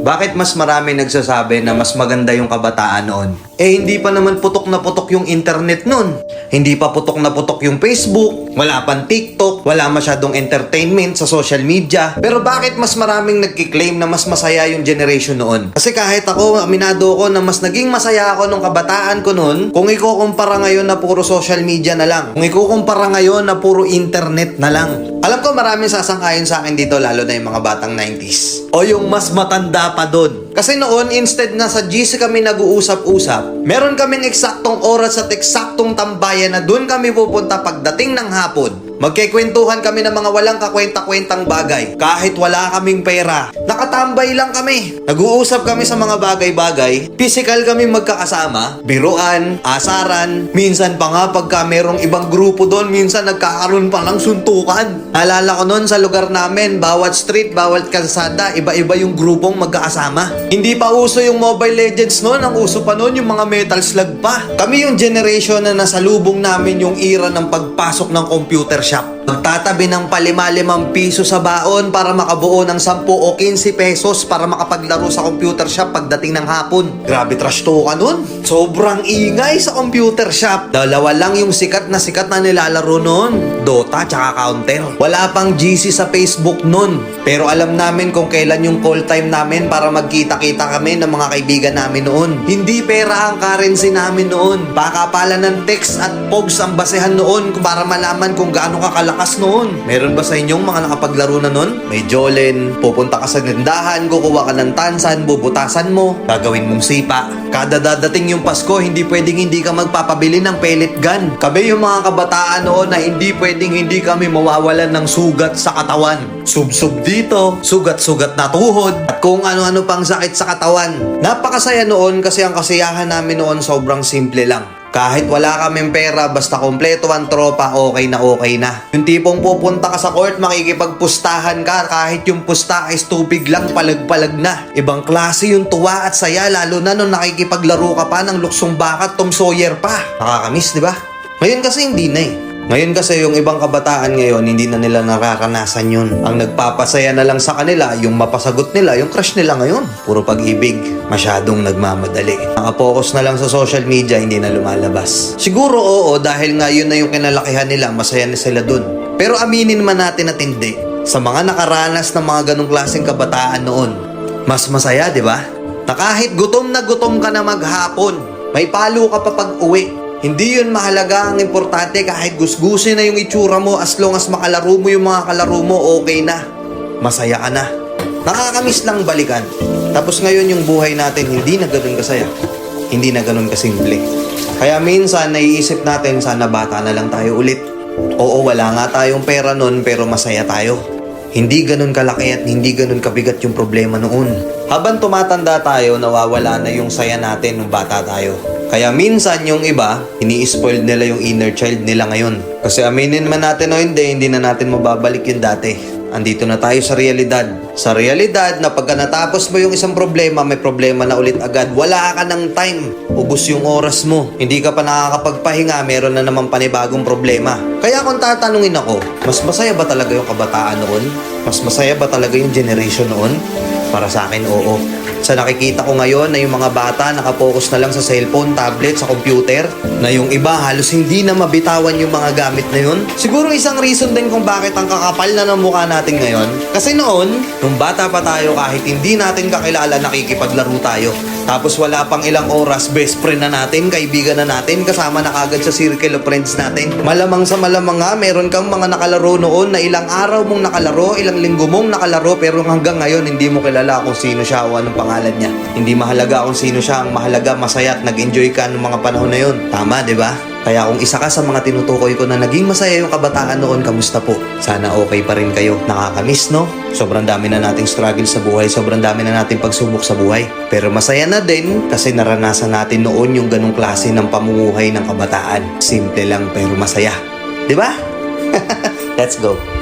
Bakit mas marami nagsasabi na mas maganda yung kabataan noon? Eh hindi pa naman putok na putok yung internet noon. Hindi pa putok na putok yung Facebook, wala pang TikTok, wala masyadong entertainment sa social media. Pero bakit mas maraming nagkiklaim na mas masaya yung generation noon? Kasi kahit ako, aminado ko na mas naging masaya ako nung kabataan ko noon kung ikukumpara ngayon na puro social media na lang. Kung ikukumpara ngayon na puro internet na lang. Alam ko maraming sasang-ayon sa akin dito, lalo na yung mga batang 90s. O yung mas matanda pa doon. Kasi noon, instead na sa GC kami nag-uusap-usap, meron kaming eksaktong oras at eksaktong tambayan na doon kami pupunta pagdating ng hapon. Magkikwentuhan kami ng mga walang kakwenta-kwentang bagay. Kahit wala kaming pera, nakatambay lang kami. Nag-uusap kami sa mga bagay-bagay. Physical kami magkakasama. Biruan, asaran. Minsan pa nga pagka merong ibang grupo doon, minsan nagkakaroon pa ng suntukan. Alala ko noon sa lugar namin, bawat street, bawat kalsada, iba-iba yung grupong magkakasama. Hindi pa uso yung Mobile Legends noon. Ang uso pa noon yung mga Metal Slug pa. Kami yung generation na nasalubong namin yung era ng pagpasok ng computer shop. Magtatabi ng ₱5 piso sa baon para makabuo ng 10 o 15 pesos para makapaglaro sa computer shop pagdating ng hapon. Grabe trash talk nun. Sobrang ingay sa computer shop. Dalawa lang yung sikat na nilalaro nun. Dota tsaka Counter. Wala pang GC sa Facebook nun. Pero alam namin kung kailan yung call time namin para magkita-kita kami ng mga kaibigan namin noon. Hindi pera ang currency namin noon. Pakapalan ng text at pogs ang basehan noon para malaman kung gaano kakalakas noon. Meron ba sa inyong mga nakapaglaro na noon? May Jolen, pupunta ka sa tindahan, kukuha ka ng tansan, bubutasan mo, gagawin mong sipa. Kada dadating yung Pasko, hindi pwedeng hindi ka magpapabili ng pellet gun. Kami yung mga kabataan noon na hindi pwedeng hindi kami mawawalan ng sugat sa katawan. Sub-sub dito, sugat-sugat na tuhod, at kung ano-ano pang sakit sa katawan. Napakasaya noon kasi ang kasiyahan namin noon sobrang simple lang. Kahit wala kaming pera, basta kompleto ang tropa, okay na okay na. Yung tipong pupunta ka sa court, makikipagpustahan ka, kahit yung pusta is tubig lang, palag-palag na. Ibang klase yung tuwa at saya, lalo na nung nakikipaglaro ka pa ng luksong baka, Tom Sawyer pa. Nakakamiss, di ba? Ngayon kasi hindi na eh. Ngayon kasi yung ibang kabataan ngayon, hindi na nila nakakanasan yun. Ang nagpapasaya na lang sa kanila, yung mapasagot nila, yung crush nila ngayon. Puro pag-ibig, masyadong nagmamadali. Nakapokus na lang sa social media, hindi na lumalabas. Siguro oo, dahil nga yun na yung kinalakihan nila, masaya na sila dun. Pero aminin man natin at hindi, sa mga nakaranas ng mga ganong klaseng kabataan noon, mas masaya, di ba? Na kahit gutom na gutom ka na maghapon, may palo ka pa pag-uwi. Hindi yun mahalaga, ang importante kahit gusgusin na yung itsura mo, as long as makalaro mo yung mga kalaro mo, okay na. Masaya ka na. Nakakamiss lang balikan. Tapos ngayon yung buhay natin hindi na ganun kasaya. Hindi na ganun kasimple. Kaya minsan naiisip natin sana bata na lang tayo ulit. Oo, wala nga tayong pera nun pero masaya tayo. Hindi ganun kalaki at hindi ganun kabigat yung problema noon. Habang tumatanda tayo, nawawala na yung saya natin nung bata tayo. Kaya minsan yung iba, ini-spoiled nila yung inner child nila ngayon. Kasi aminin man natin o hindi na natin mababalik yung dati. Andito na tayo sa realidad. Sa realidad na pagka natapos mo yung isang problema, may problema na ulit agad. Wala ka ng time. Ubus yung oras mo. Hindi ka pa nakakapagpahinga, meron na naman panibagong problema. Kaya kung tatanungin ako, mas masaya ba talaga yung kabataan noon? Mas masaya ba talaga yung generation noon? Para sa akin, oo. Sa nakikita ko ngayon na yung mga bata nakapokus na lang sa cellphone, tablet, sa computer, na yung iba halos hindi na mabitawan yung mga gamit na yun. Siguro isang reason din kung bakit ang kakapal na ng mukha natin ngayon. Kasi noon, nung bata pa tayo, kahit hindi natin kakilala, nakikipaglaro tayo. Tapos wala pang ilang oras, best friend na natin, kaibigan na natin, kasama na kagad sa circle of friends natin. Malamang sa malamang nga, meron kang mga nakalaro noon na ilang araw mong nakalaro, ilang linggo mong nakalaro, pero hanggang ngayon hindi mo kilala kung sino siya o anong pangalan niya. Hindi mahalaga kung sino siya, ang mahalaga masaya at nag-enjoy ka ng mga panahon na yun. Tama, di ba? Kaya kung isa ka sa mga tinutukoy ko na naging masaya yung kabataan noon, kamusta po? Sana okay pa rin kayo. Nakakamiss, no? Sobrang dami na nating struggle sa buhay, sobrang dami na nating pagsubok sa buhay. Pero masaya na din kasi naranasan natin noon yung ganong klase ng pamumuhay ng kabataan. Simple lang pero masaya. Di ba? Let's go.